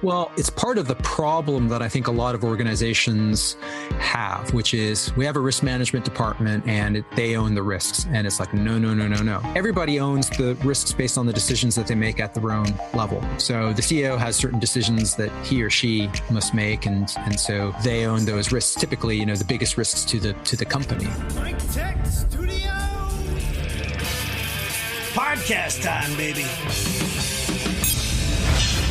Well, it's part of the problem that I think a lot of organizations have, which is we have a risk management department and they own the risks. And it's like, no, no, no, no, no. Everybody owns the risks based on the decisions that they make at their own level. So the CEO has certain decisions that he or she must make. And so they own those risks, typically, the biggest risks to the company. Mike Tech Studio. Podcast time, baby.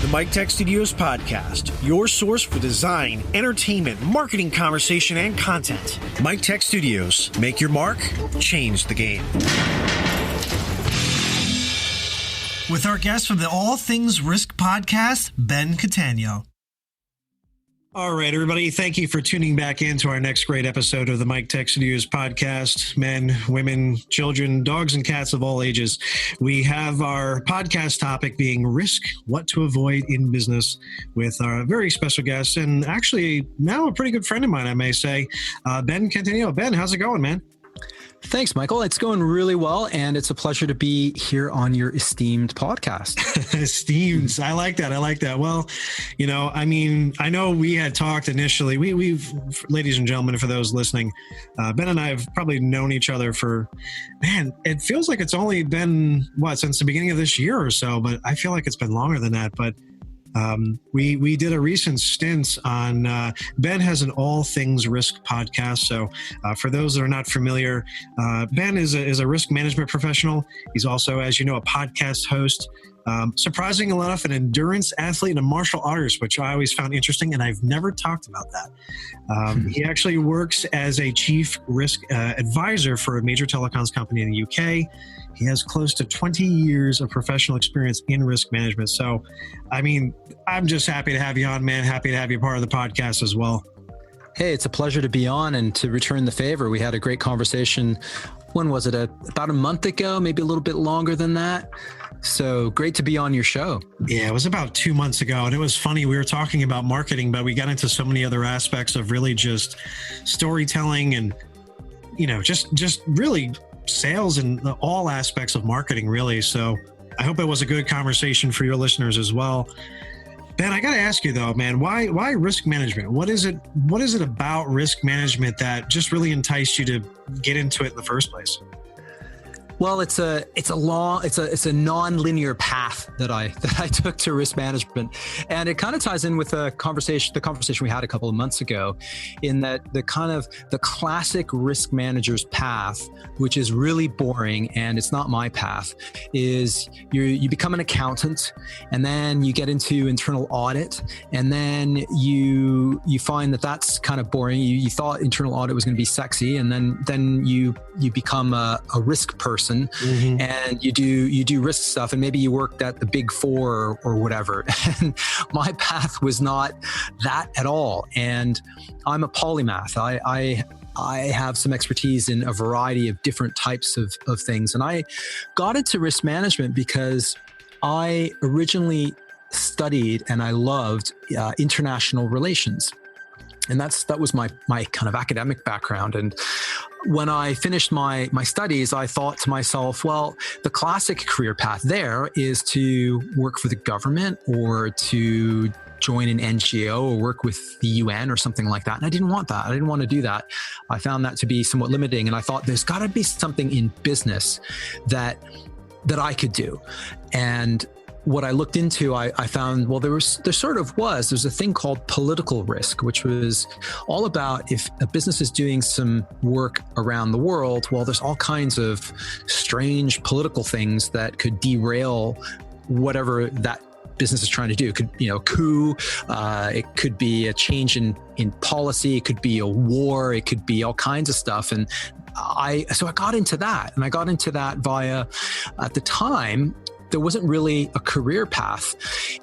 The Mike Tech Studios podcast, your source for design, entertainment, marketing, conversation, and content. Mike Tech Studios, make your mark, change the game. With our guest from the All Things Risk podcast, Ben Cattaneo. All right, everybody. Thank you for tuning back into our next great episode of the Mike Tech Studios podcast. Men, women, children, dogs, and cats of all ages. We have our podcast topic being risk, what to avoid in business, with our very special guest and actually now a pretty good friend of mine, I may say, Ben Cattaneo. Ben, how's it going, man? Thanks, Michael. It's going really well, and it's a pleasure to be here on your esteemed podcast. Esteemed. I like that. Well, I know we had talked initially. We've, ladies and gentlemen, for those listening, Ben and I have probably known each other for, it feels like it's only been, since the beginning of this year or so, but I feel like it's been longer than that. But we did a recent stint on, Ben has an All Things Risk podcast. So for those that are not familiar, Ben is a risk management professional. He's also, as you know, a podcast host. Surprising enough, an endurance athlete and a martial artist, which I always found interesting, and I've never talked about that. He actually works as a chief risk advisor for a major telecoms company in the UK. He has close to 20 years of professional experience in risk management. So, I'm just happy to have you on, man. Happy to have you part of the podcast as well. Hey, it's a pleasure to be on and to return the favor. We had a great conversation. When was it? About a month ago, maybe a little bit longer than that. So great to be on your show. Yeah, it was about 2 months ago. And it was funny. We were talking about marketing, but we got into so many other aspects of really just storytelling and, just really sales and all aspects of marketing, really. So I hope it was a good conversation for your listeners as well. Ben, I got to ask you though, man, why risk management? What is it about risk management that just really enticed you to get into it in the first place? Well, it's a non-linear path that I took to risk management, and it kind of ties in with the conversation we had a couple of months ago, in that the classic risk manager's path, which is really boring and it's not my path, is you become an accountant, and then you get into internal audit, and then you find that that's kind of boring. You thought internal audit was going to be sexy, and then you become a risk person. Mm-hmm. And you do risk stuff, and maybe you worked at the Big Four or whatever. And my path was not that at all. And I'm a polymath. I have some expertise in a variety of different types of things. And I got into risk management because I originally studied and I loved international relations. And that was my kind of academic background. And when I finished my studies, I thought to myself, well, the classic career path there is to work for the government or to join an NGO or work with the UN or something like that. And I didn't want that. I didn't want to do that. I found that to be somewhat limiting. And I thought there's got to be something in business that I could do. And what I looked into, I found, well, there's a thing called political risk, which was all about if a business is doing some work around the world, well, there's all kinds of strange political things that could derail whatever that business is trying to do. It could, coup, it could be a change in policy, it could be a war, it could be all kinds of stuff. And so I got into that, and I got into that via, at the time, there wasn't really a career path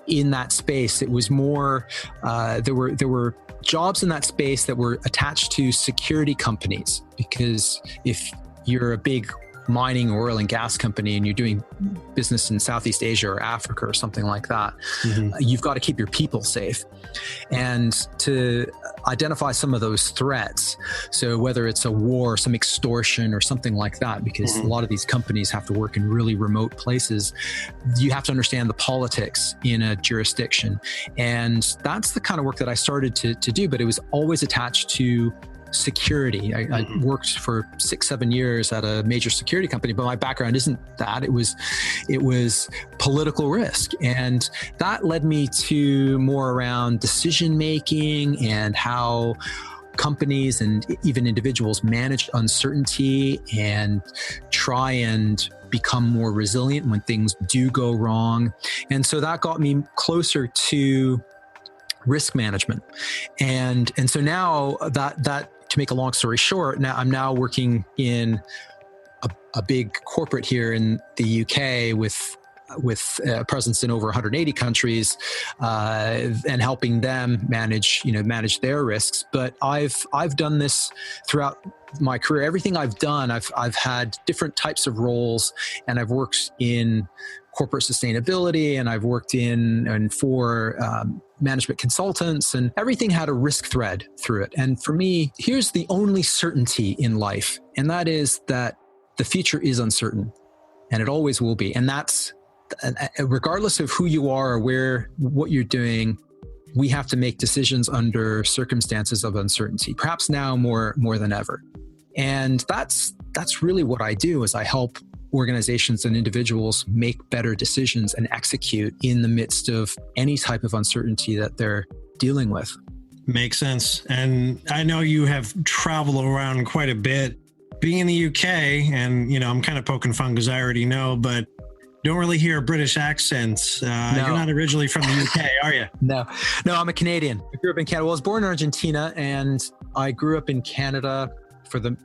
in that space. It was more, there were jobs in that space that were attached to security companies, because if you're a big mining or oil and gas company and you're doing business in Southeast Asia or Africa or something like that, mm-hmm. You've got to keep your people safe. And identify some of those threats. So whether it's a war, some extortion or something like that, because a lot of these companies have to work in really remote places, you have to understand the politics in a jurisdiction. And that's the kind of work that I started to do, but it was always attached to security. I worked for 6-7 years at a major security company, but my background isn't that. It was political risk. And that led me to more around decision making and how companies and even individuals manage uncertainty and try and become more resilient when things do go wrong. And so that got me closer to risk management. And so now that to make a long story short, now I'm now working in a big corporate here in the UK with a presence in over 180 countries, and helping them manage their risks. But I've done this throughout my career. Everything I've done, I've had different types of roles, and I've worked in corporate sustainability, and I've worked for management consultants, and everything had a risk thread through it. And for me, here's the only certainty in life, and that is that the future is uncertain, and it always will be. And that's regardless of who you are or what you're doing, we have to make decisions under circumstances of uncertainty, perhaps now more than ever. And that's really what I do, is I help organizations and individuals make better decisions and execute in the midst of any type of uncertainty that they're dealing with. Makes sense. And I know you have traveled around quite a bit. Being in the UK, and I'm kind of poking fun because I already know, but don't really hear a British accent. No. You're not originally from the UK, are you? No, I'm a Canadian. I grew up in Canada. Well, I was born in Argentina, and I grew up in Canada for the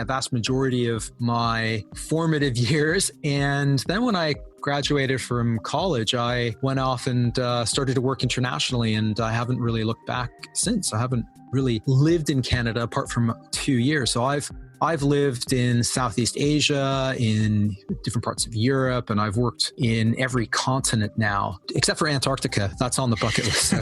vast majority of my formative years. And then when I graduated from college, I went off and started to work internationally, and I haven't really looked back since. I haven't really lived in Canada apart from 2 years. So I've lived in Southeast Asia, in different parts of Europe, and I've worked in every continent now, except for Antarctica. That's on the bucket list.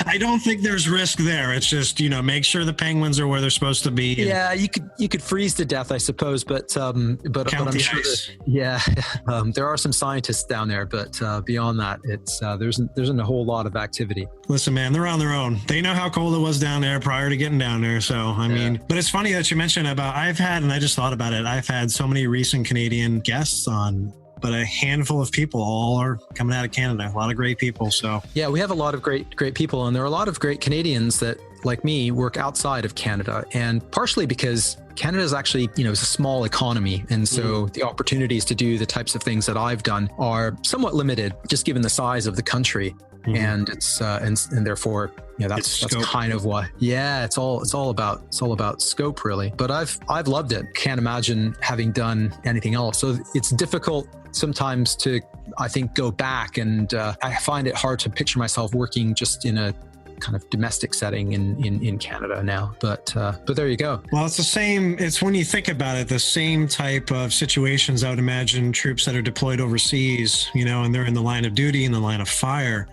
I don't think there's risk there. It's just, make sure the penguins are where they're supposed to be. Yeah, you could freeze to death, I suppose, but I'm sure that, there are some scientists down there, but beyond that, it's there isn't a whole lot of activity. Listen, man, they're on their own. They know how cold it was down there prior to getting down there. So, I mean, but it's funny that you mentioned about, I just thought about it. I've had so many recent Canadian guests on, but a handful of people all are coming out of Canada. A lot of great people. So yeah, we have a lot of great people, and there are a lot of great Canadians that, like me, work outside of Canada, and partially because Canada is actually, it's a small economy. And so the opportunities to do the types of things that I've done are somewhat limited, just given the size of the country. And it's and therefore, that's kind of why. Yeah, it's all about scope, really. But I've loved it. Can't imagine having done anything else. So it's difficult sometimes to, I think, go back, and I find it hard to picture myself working just in a kind of domestic setting in Canada now, but there you go. Well, it's the same. It's, when you think about it, the same type of situations. I would imagine troops that are deployed overseas, and they're in the line of duty, in the line of fire,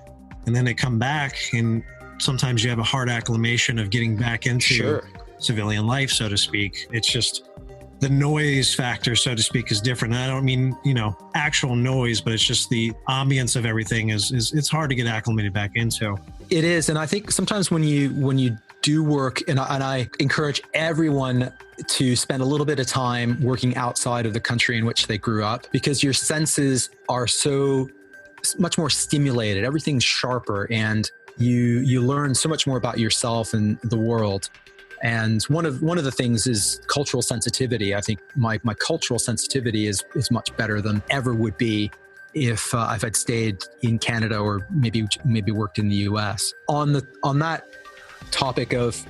and then they come back, and sometimes you have a hard acclimation of getting back into civilian life, so to speak. It's just the noise factor, so to speak, is different. And I don't mean, actual noise, but it's just the ambience of everything is it's hard to get acclimated back into. It is. And I think sometimes when you do work, and I encourage everyone to spend a little bit of time working outside of the country in which they grew up, because your senses are so much more stimulated. Everything's sharper, and you learn so much more about yourself and the world. And one of the things is cultural sensitivity. I think my cultural sensitivity is much better than ever would be if I'd stayed in Canada or maybe worked in the US. On that topic of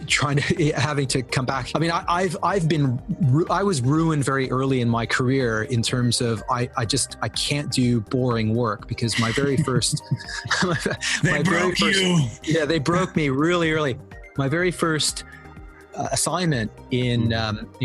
having to come back, I mean, I was ruined very early in my career in terms of I can't do boring work, because my very first they broke me really early. My very first assignment in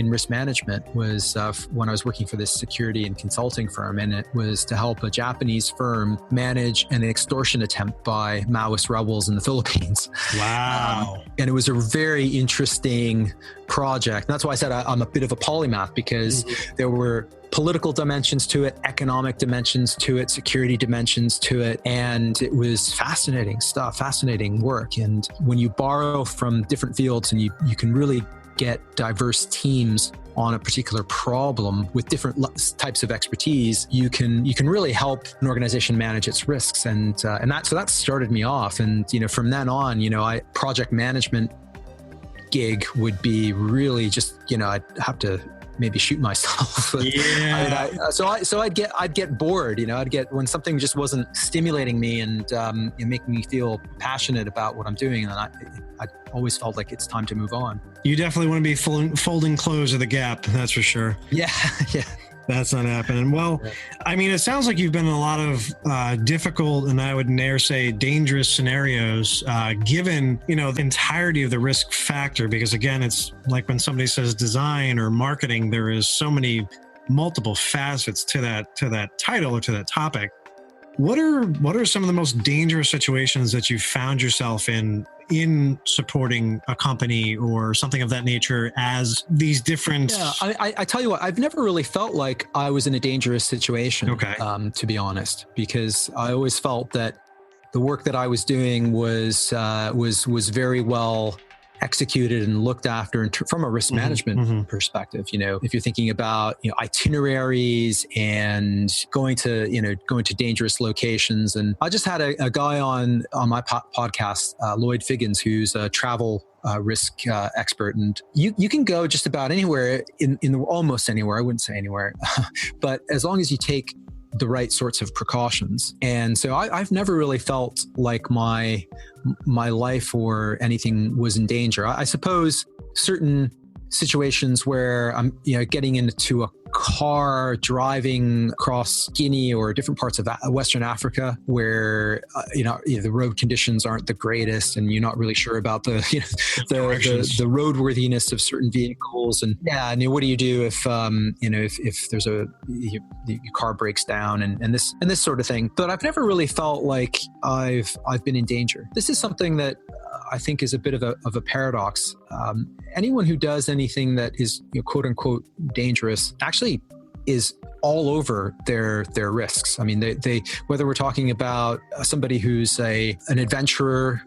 risk management was when I was working for this security and consulting firm, and it was to help a Japanese firm manage an extortion attempt by Maoist rebels in the Philippines. Wow. And it was a very interesting project. And that's why I said I'm a bit of a polymath, because there were political dimensions to it, economic dimensions to it, security dimensions to it. And it was fascinating stuff, fascinating work. And when you borrow from different fields and you can really get diverse teams on a particular problem with different types of expertise, you can really help an organization manage its risks. And that started me off. And, from then on, project management gig would be really just, I'd have to maybe shoot myself. Yeah. I'd get bored, when something just wasn't stimulating me and making me feel passionate about what I'm doing. And I always felt like it's time to move on. You definitely want to be folding clothes of the Gap. That's for sure. Yeah. Yeah. That's not happening. Well, I mean, it sounds like you've been in a lot of difficult, and I would dare say dangerous scenarios, given, the entirety of the risk factor. Because again, it's like when somebody says design or marketing, there is so many multiple facets to that title or to that topic. What are some of the most dangerous situations that you've found yourself in supporting a company or something of that nature as these different... Yeah, I tell you what, I've never really felt like I was in a dangerous situation, to be honest, because I always felt that the work that I was doing was very well executed and looked after from a risk management perspective. If you're thinking about itineraries and going to dangerous locations. And I just had a guy on my podcast, Lloyd Figgins, who's a travel risk expert, and you can go just about anywhere almost anywhere. I wouldn't say anywhere, but as long as you take the right sorts of precautions. And so I've never really felt like my life or anything was in danger. I suppose certain situations where I'm getting into a car driving across Guinea or different parts of Western Africa where the road conditions aren't the greatest and you're not really sure about the roadworthiness of certain vehicles. And what do you do if there's your car breaks down and this sort of thing. But I've never really felt like I've been in danger. This is something that I think is a bit of a paradox. Anyone who does anything that is quote unquote dangerous actually is all over their risks. I mean, they whether we're talking about somebody who's an adventurer.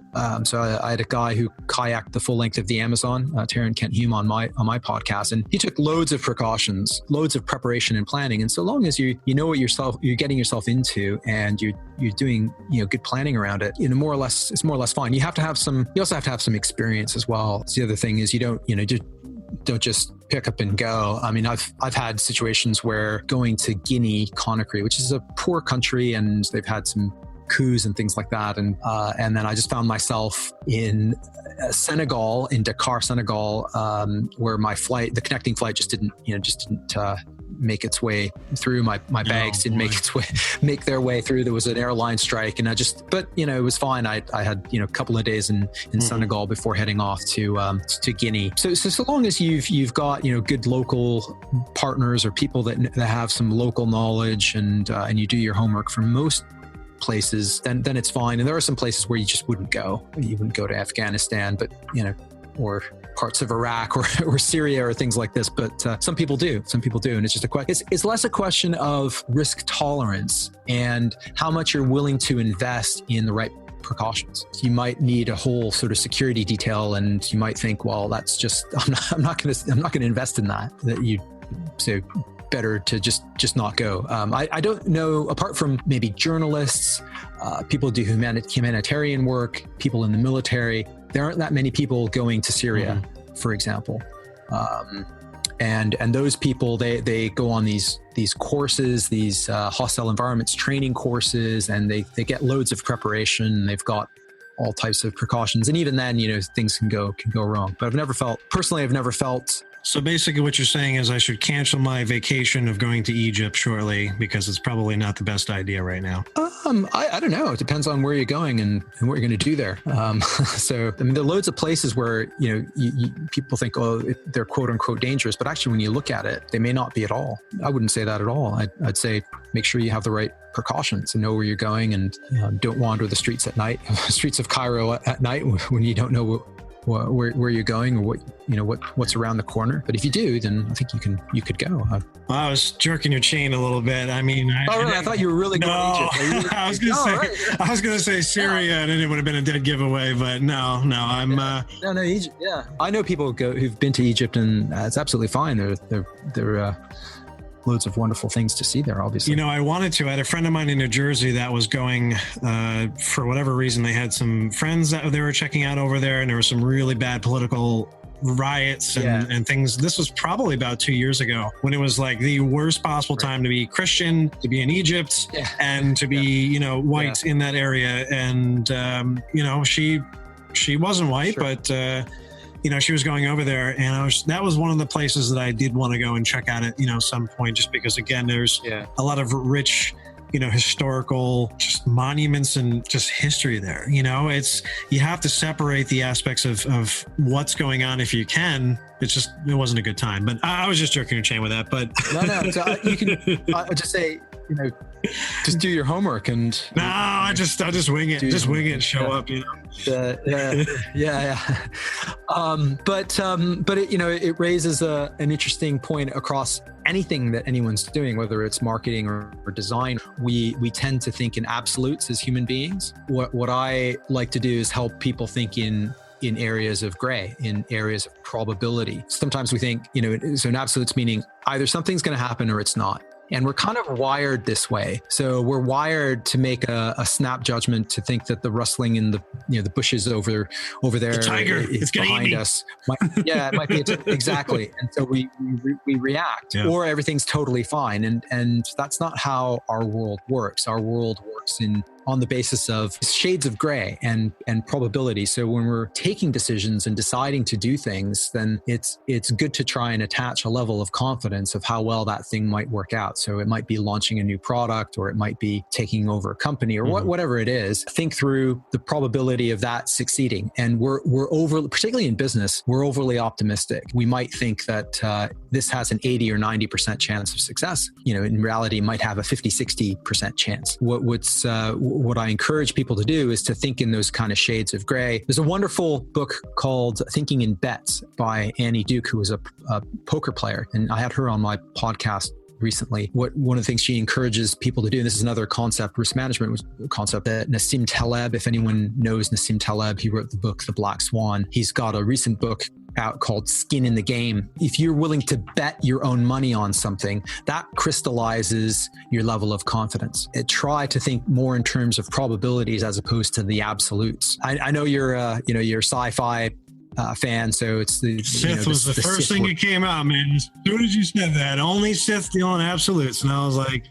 So I had a guy who kayaked the full length of the Amazon, Taryn Kent Hume, on my podcast, and he took loads of precautions, loads of preparation and planning. And so long as you know what you're getting yourself into, and you're doing good planning around it, it's more or less fine. You also have to have some experience as well. So the other thing is you don't just pick up and go. I mean, I've had situations where going to Guinea Conakry, which is a poor country, and they've had some coups and things like that, and then I just found myself in Senegal, in Dakar, Senegal, where the connecting flight just didn't make its way through. My bags didn't make their way through. There was an airline strike, and it was fine. I had a couple of days in Senegal before heading off to Guinea. So long as you've got good local partners or people that have some local knowledge, and you do your homework for most places, then it's fine. And there are some places where you just wouldn't go. You wouldn't go to Afghanistan, but or parts of Iraq or Syria or things like this. But some people do. And it's just it's less a question of risk tolerance and how much you're willing to invest in the right precautions. You might need a whole sort of security detail, and you might think, well, that's just I'm not going to invest in that. That you so better to just not go. I don't know, apart from maybe journalists, people who do humanitarian work, people in the military, there aren't that many people going to Syria, for example. And those people, they go on these courses, these hostile environments training courses, and they get loads of preparation. They've got all types of precautions, and even then, things can go wrong. But I've never felt So basically what you're saying is I should cancel my vacation of going to Egypt shortly because it's probably not the best idea right now. I don't know. It depends on where you're going and what you're going to do there. So, I mean, there are loads of places where, people think, oh, they're quote unquote dangerous, but actually when you look at it, they may not be at all. I wouldn't say that at all. I'd say make sure you have the right precautions and know where you're going, and don't wander the streets at night, streets of Cairo at night when you don't know where you're going or what's around the corner. But if you do, then I think you could go. I was jerking your chain a little bit. I mean, I thought you were really going to Egypt. I was going to say Syria, and it would have been a dead giveaway. But no, I'm no Egypt. Yeah, I know people who've been to Egypt, and it's absolutely fine. They're loads of wonderful things to see there, obviously. I wanted to. I had a friend of mine in New Jersey that was going, for whatever reason, they had some friends that they were checking out over there, and there were some really bad political riots and things. This was probably about 2 years ago, when it was like the worst possible time to be Christian, to be in Egypt, and to be, white in that area. And, she wasn't white, but she was going over there, and that was one of the places that I did want to go and check out at, some point, just because, again, there's a lot of rich, historical just monuments and just history there. You have to separate the aspects of what's going on if you can. It wasn't a good time, but I was just jerking your chain with that. But no, so you can I just say, just do your homework and I'll just wing it. Just wing it and show up, But it raises an interesting point across anything that anyone's doing, whether it's marketing or design. We tend to think in absolutes as human beings. What I like to do is help people think in areas of gray, in areas of probability. Sometimes we think, so in absolutes meaning either something's going to happen or it's not. And we're kind of wired this way. So we're wired to make a snap judgment, to think that the rustling in the bushes over there the tiger is behind us. It might be exactly. And so we react, or everything's totally fine. And that's not how our world works. Our world works on the basis of shades of gray and probability. So when we're taking decisions and deciding to do things, then it's good to try and attach a level of confidence of how well that thing might work out. So it might be launching a new product, or it might be taking over a company, or whatever it is. Think through the probability of that succeeding. And we're particularly in business, we're overly optimistic. We might think that this has an 80 or 90% chance of success. In reality, it might have a 50, 60% chance. What I encourage people to do is to think in those kind of shades of gray. There's a wonderful book called Thinking in Bets by Annie Duke, who was a poker player. And I had her on my podcast recently. One of the things she encourages people to do, and this is another concept, risk management concept, that Nassim Taleb, if anyone knows Nassim Taleb, he wrote the book, The Black Swan. He's got a recent book out called Skin in the Game. If you're willing to bet your own money on something, that crystallizes your level of confidence. Try to think more in terms of probabilities as opposed to the absolutes. I know you're you're sci-fi fan, so it's the Sith was the first thing that came out, man. As soon as you said that, only Sith dealing absolutes, and I was like,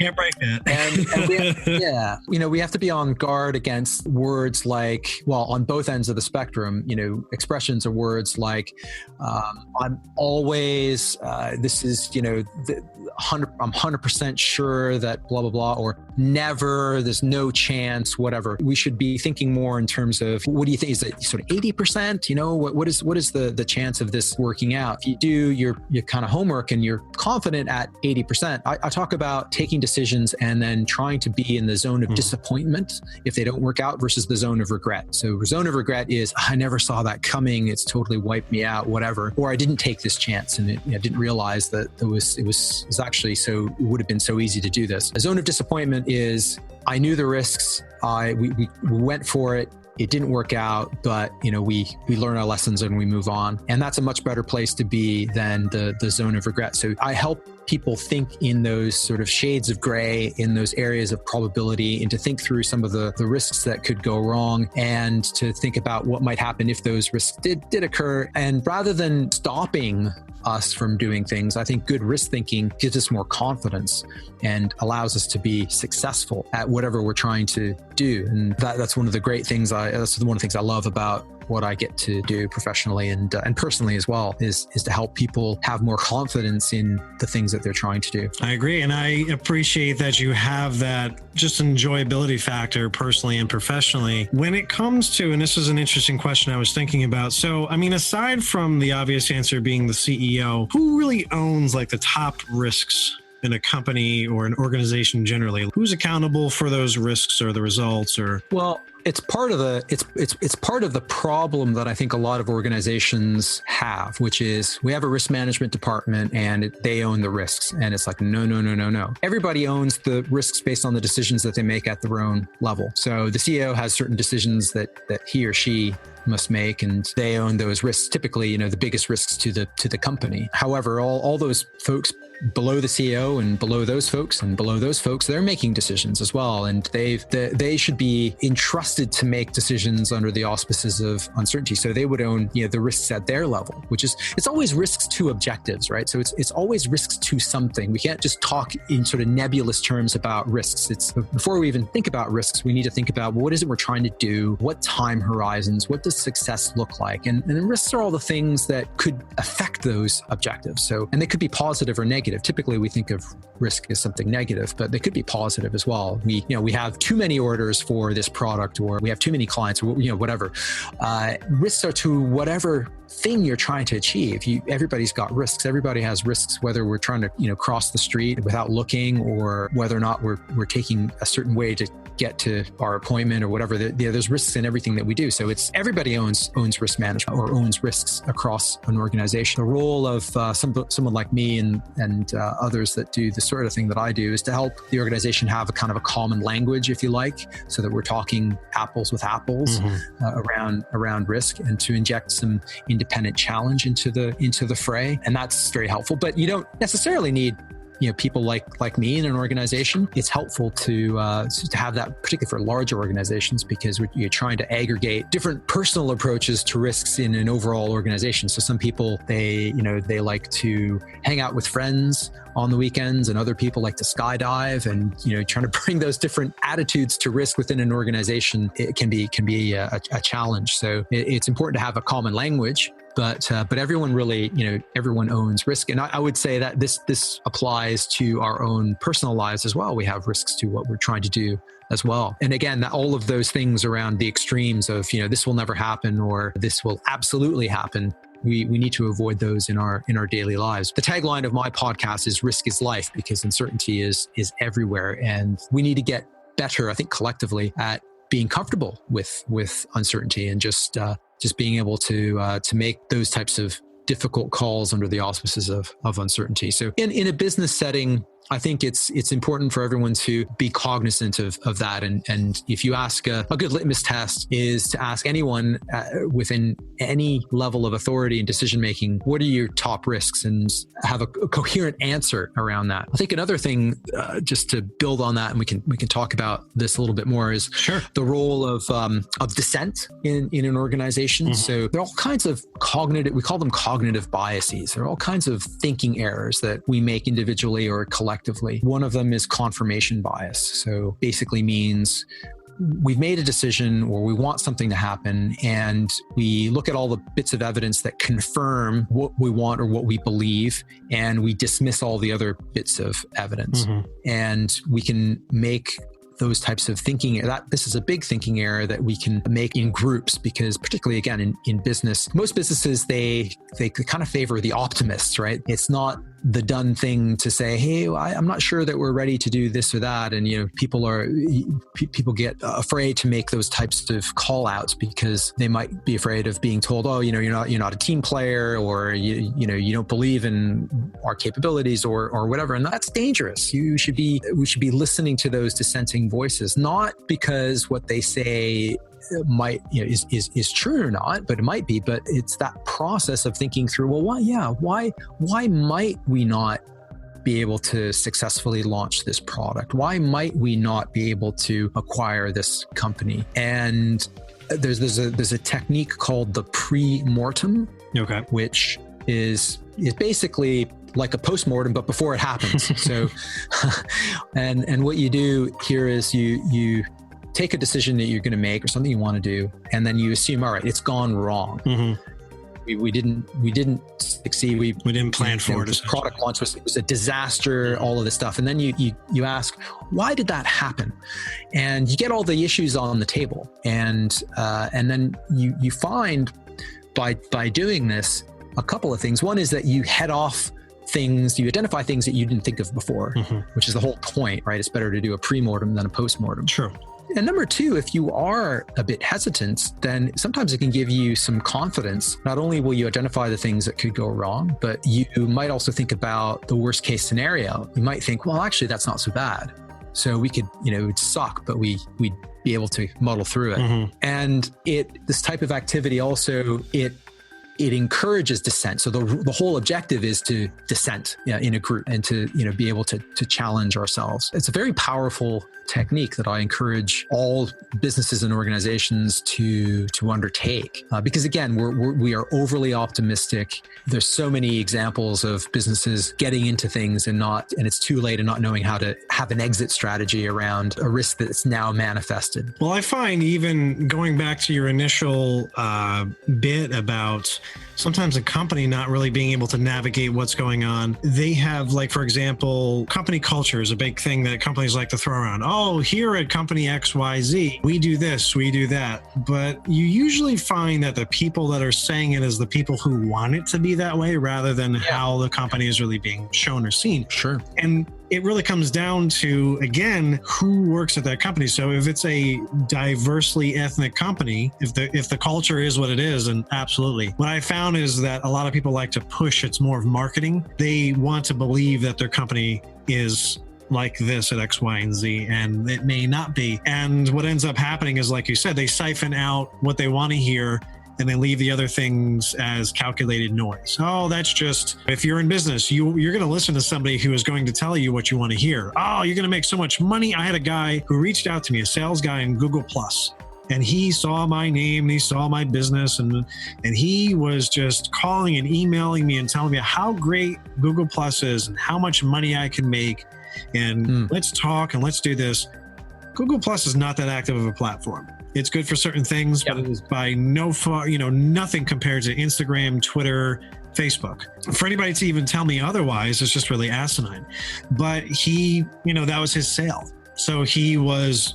can't break that. And we have to be on guard against words like, on both ends of the spectrum, expressions or words like, I'm always, this is, I'm 100% sure that blah, blah, blah, or never, there's no chance, whatever. We should be thinking more in terms of, what do you think? Is it sort of 80%? What is the chance of this working out? If you do your kind of homework and you're confident at 80%, I talk about taking decisions and then trying to be in the zone of disappointment if they don't work out versus the zone of regret. So zone of regret is, I never saw that coming. It's totally wiped me out, whatever. Or I didn't take this chance and I didn't realize that it was actually it would have been so easy to do this. A zone of disappointment is, I knew the risks. We went for it. It didn't work out, but we learn our lessons and we move on. And that's a much better place to be than the zone of regret. So I help people think in those sort of shades of gray, in those areas of probability, and to think through some of the risks that could go wrong, and to think about what might happen if those risks did occur. And rather than stopping us from doing things, I think good risk thinking gives us more confidence and allows us to be successful at whatever we're trying to do. And that's one of the great things. That's one of the things I love about what I get to do professionally and personally as well, is to help people have more confidence in the things that they're trying to do. I agree. And I appreciate that you have that just enjoyability factor personally and professionally. When it comes to, and this is an interesting question I was thinking about. So, I mean, aside from the obvious answer being the CEO, who really owns like the top risks in a company or an organization generally? Who's accountable for those risks or the results? Or well, it's part of it's part of the problem that I think a lot of organizations have, which is we have a risk management department and they own the risks. And it's like, no. Everybody owns the risks based on the decisions that they make at their own level. So the CEO has certain decisions that he or she must make, and they own those risks. Typically, the biggest risks to the company. However, all those folks below the CEO and below those folks and below those folks, they're making decisions as well. And they should be entrusted to make decisions under the auspices of uncertainty. So they would own, the risks at their level, which is, it's always risks to objectives, right? So it's always risks to something. We can't just talk in sort of nebulous terms about risks. It's before we even think about risks, we need to think about, well, what is it we're trying to do? What time horizons? What does success look like? And risks are all the things that could affect those objectives. So, and they could be positive or negative. Typically, we think of risk as something negative, but they could be positive as well. We have too many orders for this product, or we have too many clients, or whatever. Risks are to whatever thing you're trying to achieve. Everybody's got risks. Everybody has risks, whether we're trying to cross the street without looking, or whether or not we're taking a certain way to get to our appointment or whatever. There's risks in everything that we do. So it's everybody owns risk management or owns risks across an organization. The role of someone like me and others that do the sort of thing that I do is to help the organization have a kind of a common language, if you like, so that we're talking apples with apples around risk, and to inject some independent challenge into the fray. And that's very helpful. But you don't necessarily need people like me in an organization. It's helpful to have that, particularly for larger organizations, because you're trying to aggregate different personal approaches to risks in an overall organization. So some people, they like to hang out with friends on the weekends, and other people like to skydive, and trying to bring those different attitudes to risk within an organization, it can be a challenge. So it's important to have a common language. But everyone really, everyone owns risk. And I would say that this applies to our own personal lives as well. We have risks to what we're trying to do as well. And again, all of those things around the extremes of, this will never happen, or this will absolutely happen. We need to avoid those in our daily lives. The tagline of my podcast is "Risk is life," because uncertainty is everywhere. And we need to get better, I think, collectively at being comfortable with uncertainty, and just being able to make those types of difficult calls under the auspices of uncertainty. So in a business setting, I think it's important for everyone to be cognizant of that. And if you ask a good litmus test is to ask anyone within any level of authority and decision-making, what are your top risks, and have a coherent answer around that. I think another thing, just to build on that, and we can talk about this a little bit more, is the role of dissent in an organization. Mm-hmm. So there are all kinds of we call them cognitive biases. There are all kinds of thinking errors that we make individually or collectively. One of them is confirmation bias. So basically means we've made a decision, or we want something to happen, and we look at all the bits of evidence that confirm what we want or what we believe, and we dismiss all the other bits of evidence. Mm-hmm. And we can make those types of thinking, this is a big thinking error that we can make in groups, because particularly again in business, most businesses, they kind of favor the optimists, right? It's not the done thing to say, hey, I'm not sure that we're ready to do this or that. And, people get afraid to make those types of call outs, because they might be afraid of being told, oh, you're not a team player, or you don't believe in our capabilities or whatever. And that's dangerous. We should be listening to those dissenting voices, not because what they say might is true or not, but it might be. But it's that process of thinking through, well, why might we not be able to successfully launch this product? Why might we not be able to acquire this company? And there's a technique called the pre-mortem, which is basically like a post-mortem, but before it happens. So, and what you do here is you take a decision that you're going to make or something you want to do, and then you assume, all right, it's gone wrong. We didn't succeed. We didn't plan for it. The product launch was a disaster, all of this stuff. And then you ask, why did that happen? And you get all the issues on the table. And then you find by doing this, a couple of things. One is that you head off things, you identify things that you didn't think of before, which is the whole point, right? It's better to do a pre-mortem than a post-mortem. True. And number two, if you are a bit hesitant, then sometimes it can give you some confidence. Not only will you identify the things that could go wrong, but you might also think about the worst case scenario. You might think, well, actually, that's not so bad. So we could, it would suck, but we'd be able to muddle through it. And this type of activity also, it encourages dissent. So the whole objective is to dissent in a group and to be able to challenge ourselves. It's a very powerful technique that I encourage all businesses and organizations to undertake. Because again, we are overly optimistic. There's so many examples of businesses getting into things and it's too late and not knowing how to have an exit strategy around a risk that's now manifested. Well, I find even going back to your initial bit about sometimes a company not really being able to navigate what's going on. They have, like, for example, company culture is a big thing that companies like to throw around. Oh, here at company XYZ, we do this, we do that. But you usually find that the people that are saying it is the people who want it to be that way rather than how the company is really being shown or seen. Sure. And it really comes down to, again, who works at that company. So if it's a diversely ethnic company, if the culture is what it is, and absolutely. What I found is that a lot of people like to push, it's more of marketing. They want to believe that their company is like this at X, Y, and Z, and it may not be. And what ends up happening is, like you said, they siphon out what they want to hear and they leave the other things as calculated noise. Oh, that's just, if you're in business, you're going to listen to somebody who is going to tell you what you want to hear. Oh, you're going to make so much money. I had a guy who reached out to me, a sales guy in Google Plus, and he saw my name and he saw my business and he was just calling and emailing me and telling me how great Google Plus is and how much money I can make. And let's talk and let's do this. Google Plus is not that active of a platform. It's good for certain things, but it is by nothing compared to Instagram, Twitter, Facebook. For anybody to even tell me otherwise is just really asinine. But he, that was his sale. So he was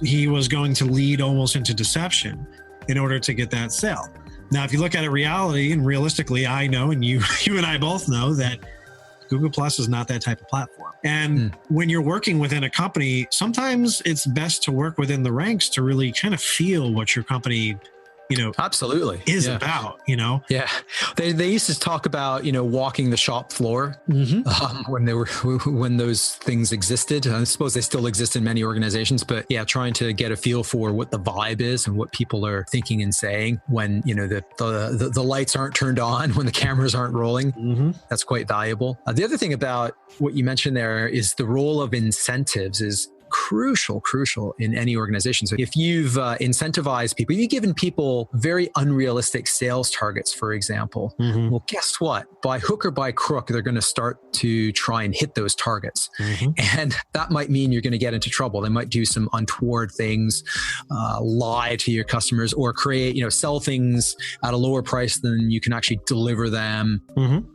going to lead almost into deception in order to get that sale. Now, if you look at it reality and realistically, I know, and you and I both know that Google Plus is not that type of platform. And when you're working within a company, sometimes it's best to work within the ranks to really kind of feel what your company absolutely is about, Yeah. They used to talk about, walking the shop floor when those things existed. I suppose they still exist in many organizations, but trying to get a feel for what the vibe is and what people are thinking and saying when, the lights aren't turned on, when the cameras aren't rolling. That's quite valuable. The other thing about what you mentioned there is the role of incentives is crucial in any organization. So if you've incentivized people, you've given people very unrealistic sales targets, for example, well, guess what? By hook or by crook, they're going to start to try and hit those targets. And that might mean you're going to get into trouble. They might do some untoward things, lie to your customers, or create, sell things at a lower price than you can actually deliver them,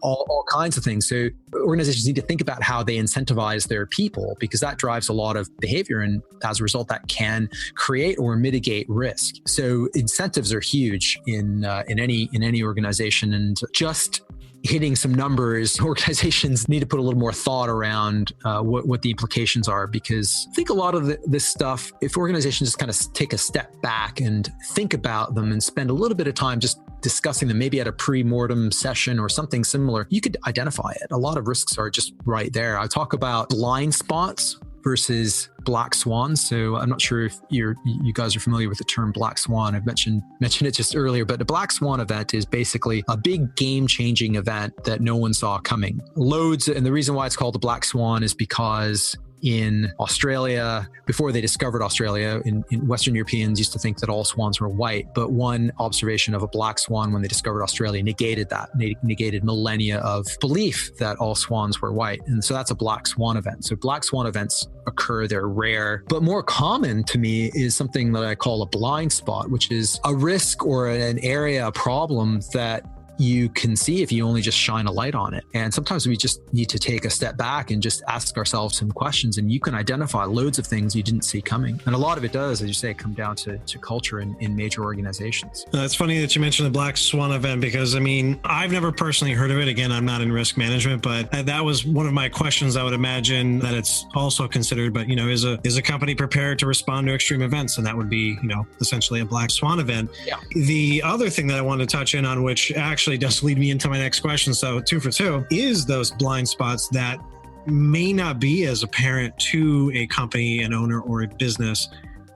all kinds of things. So organizations need to think about how they incentivize their people, because that drives a lot of behavior, and as a result, that can create or mitigate risk. So incentives are huge in any organization, and just hitting some numbers, organizations need to put a little more thought around what the implications are, because I think a lot of this stuff, if organizations just kind of take a step back and think about them and spend a little bit of time just discussing them, maybe at a pre-mortem session or something similar, you could identify it. A lot of risks are just right there. I talk about blind spots versus black swans. So I'm not sure if you guys are familiar with the term black swan. I've mentioned it just earlier, but the black swan event is basically a big game-changing event that no one saw coming. And the reason why it's called the black swan is because in Australia, before they discovered Australia, in Western Europeans used to think that all swans were white, but one observation of a black swan when they discovered Australia negated that, negated millennia of belief that all swans were white. And so that's a black swan event. So black swan events occur, they're rare, but more common to me is something that I call a blind spot, which is a risk or an area, a problem that you can see if you only just shine a light on it. And sometimes we just need to take a step back and just ask ourselves some questions, and you can identify loads of things you didn't see coming. And a lot of it does, as you say, come down to culture in major organizations. It's funny that you mentioned the Black Swan event, because I mean, I've never personally heard of it. Again, I'm not in risk management, but that was one of my questions. I would imagine that it's also considered, but is a company prepared to respond to extreme events? And that would be, essentially a Black Swan event. Yeah. The other thing that I want to touch in on, which actually does lead me into my next question, so 2 for 2, is those blind spots that may not be as apparent to a company, an owner, or a business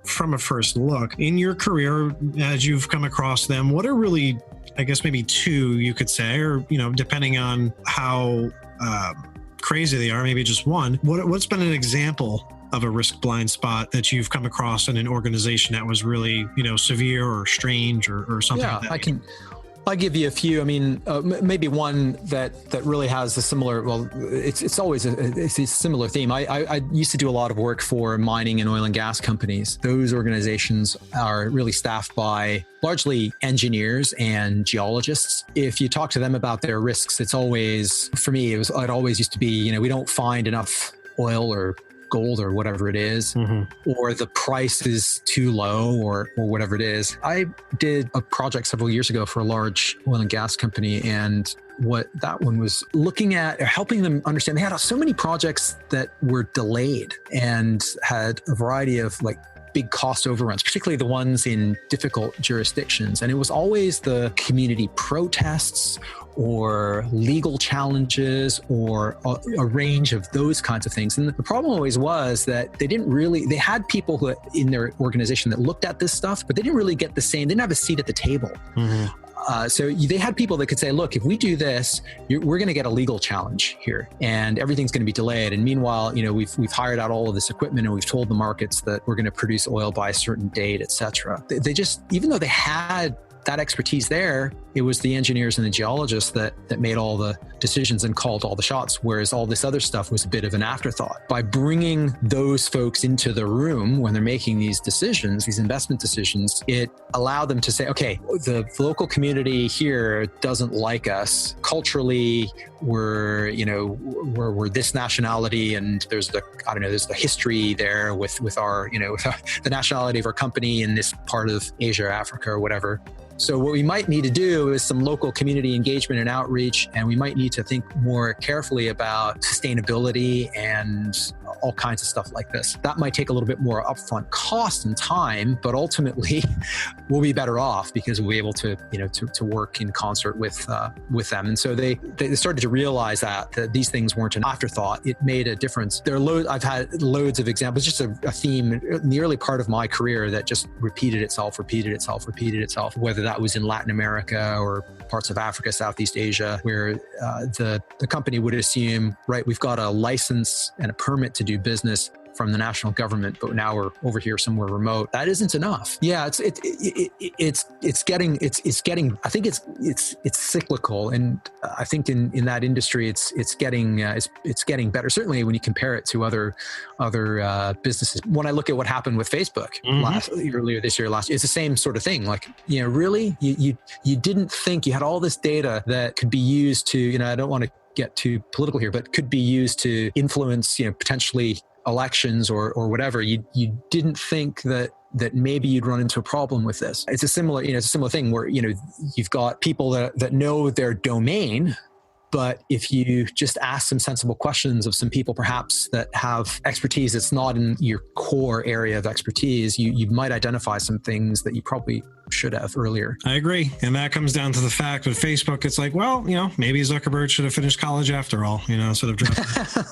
from a first look. In your career, as you've come across them, what are really, I guess maybe 2 you could say, or depending on how crazy they are, maybe just one. What's been an example of a risk blind spot that you've come across in an organization that was really severe or strange or something like that? I'll give you a few. I mean, maybe one that really has a similar, it's always a similar theme. I used to do a lot of work for mining and oil and gas companies. Those organizations are really staffed by largely engineers and geologists. If you talk to them about their risks, it's always, for me, it always used to be, we don't find enough oil or gold or whatever it is, or the price is too low or whatever it is. I did a project several years ago for a large oil and gas company, and what that one was looking at, helping them understand, they had so many projects that were delayed and had a variety of big cost overruns, particularly the ones in difficult jurisdictions. And it was always the community protests or legal challenges or a range of those kinds of things. And the problem always was that they had people who in their organization that looked at this stuff, but they didn't really get they didn't have a seat at the table. So they had people that could say, look, if we do this, we're going to get a legal challenge here and everything's going to be delayed. And meanwhile, we've hired out all of this equipment and we've told the markets that we're going to produce oil by a certain date, et cetera. They just, even though they had that expertise there, it was the engineers and the geologists that made all the decisions and called all the shots, whereas all this other stuff was a bit of an afterthought. By bringing those folks into the room when they're making these decisions, these investment decisions, it allowed them to say, okay, the local community here doesn't like us. Culturally, we're this nationality, and there's the history there with our, the nationality of our company in this part of Asia, Africa, or whatever. So what we might need to do is some local community engagement and outreach, and we might need to think more carefully about sustainability and all kinds of stuff like this. That might take a little bit more upfront cost and time, but ultimately we'll be better off because we'll be able to, to work in concert with them. And so they started to realize that these things weren't an afterthought. It made a difference. I've had loads of examples, just a theme in the early part of my career that just repeated itself, whether that was in Latin America or parts of Africa, Southeast Asia, where the company would assume, right, we've got a license and a permit to do business from the national government, but now we're over here somewhere remote. That isn't enough. Yeah, it's getting. I think it's cyclical, and I think in that industry, it's getting better. Certainly, when you compare it to other businesses. When I look at what happened with Facebook earlier this year, it's the same sort of thing. Really, you didn't think you had all this data that could be used to. I don't want to get too political here, but could be used to influence, potentially elections or whatever. You didn't think that maybe you'd run into a problem with this. It's a similar thing where, you've got people that know their domain, but if you just ask some sensible questions of some people perhaps that have expertise that's not in your core area of expertise, you might identify some things that you probably should have earlier. I agree. And that comes down to the fact with Facebook, it's like, well, maybe Zuckerberg should have finished college after all, instead of dropping.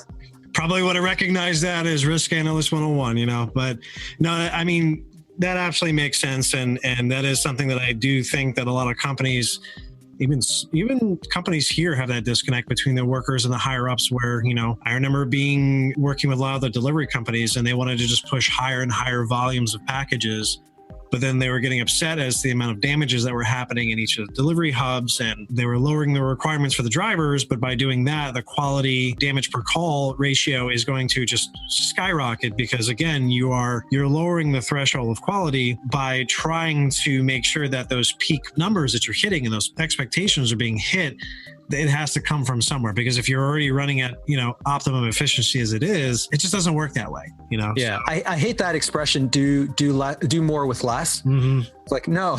Probably would have recognized that as Risk Analyst 101, but no, I mean, that absolutely makes sense. And that is something that I do think that a lot of companies, even companies here have that disconnect between the workers and the higher ups where, I remember working with a lot of the delivery companies, and they wanted to just push higher and higher volumes of packages. But then they were getting upset as the amount of damages that were happening in each of the delivery hubs, and they were lowering the requirements for the drivers. But by doing that, the quality damage per call ratio is going to just skyrocket, because again, you're lowering the threshold of quality by trying to make sure that those peak numbers that you're hitting and those expectations are being hit. It has to come from somewhere, because if you're already running at, optimum efficiency as it is, it just doesn't work that way, Yeah. So. I hate that expression, do more with less. Mm-hmm. Like, no,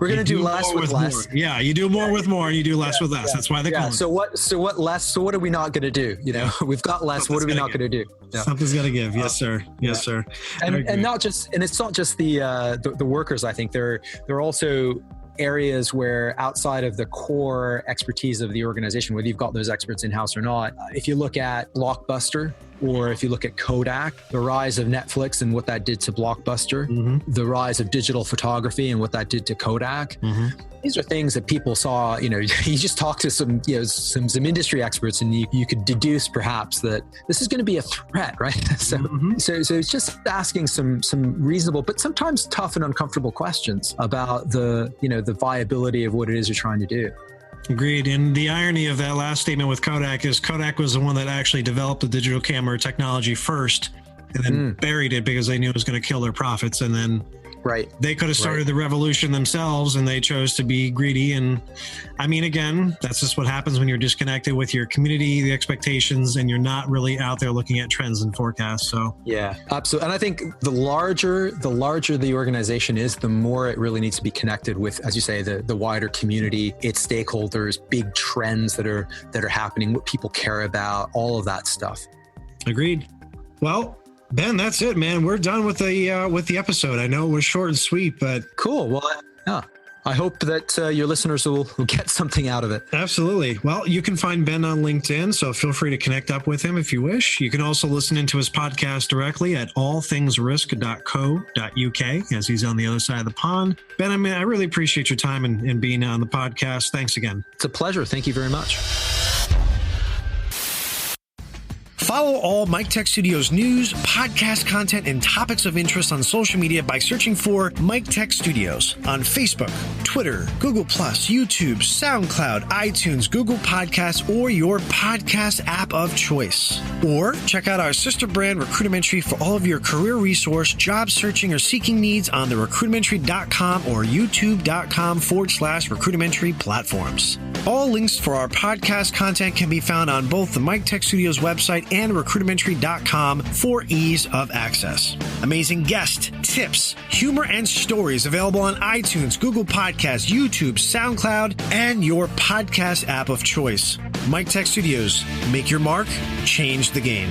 we're going to do less with less. More. Yeah. You do more with more and you do less with less. Yeah. That's why they call it. So what are we not going to do? We've got less. What are we not going to do? Yeah. Something's got to give. Yes, sir. Yes, sir. And it's not just the workers. I think there are also areas where, outside of the core expertise of the organization, whether you've got those experts in-house or not, if you look at Blockbuster, or if you look at Kodak, the rise of Netflix and what that did to Blockbuster, mm-hmm. the rise of digital photography and what that did to Kodak. Mm-hmm. These are things that people saw, you just talk to some industry experts, and you could deduce perhaps that this is going to be a threat, right? So it's just asking some reasonable, but sometimes tough and uncomfortable questions about the viability of what it is you're trying to do. Agreed. And the irony of that last statement with Kodak is Kodak was the one that actually developed the digital camera technology first, and then buried it because they knew it was going to kill their profits. And then they could have started the revolution themselves, and they chose to be greedy. And I mean, again, that's just what happens when you're disconnected with your community, the expectations, and you're not really out there looking at trends and forecasts. So yeah, absolutely. And I think the larger the organization is, the more it really needs to be connected with, as you say, the wider community, its stakeholders, big trends that are happening, what people care about, all of that stuff. Agreed. Well, Ben, that's it, man. We're done with the episode. I know it was short and sweet, but cool. Well, yeah. I hope that your listeners will get something out of it. Absolutely. Well, you can find Ben on LinkedIn, so feel free to connect up with him if you wish. You can also listen into his podcast directly at allthingsrisk.co.uk, as he's on the other side of the pond. Ben, I really appreciate your time and being on the podcast. Thanks again. It's a pleasure. Thank you very much. Follow all Mike Tech Studios news, podcast content, and topics of interest on social media by searching for Mike Tech Studios on Facebook, Twitter, Google+, YouTube, SoundCloud, iTunes, Google Podcasts, or your podcast app of choice. Or check out our sister brand, Recruitmentary, for all of your career resource, job searching, or seeking needs on the recruitmentary.com or youtube.com/recruitmentary platforms. All links for our podcast content can be found on both the Mike Tech Studios website and recruitmentary.com for ease of access. Amazing guests, tips, humor, and stories available on iTunes, Google Podcasts, YouTube, SoundCloud, and your podcast app of choice. Mike Tech Studios. Make your mark, change the game.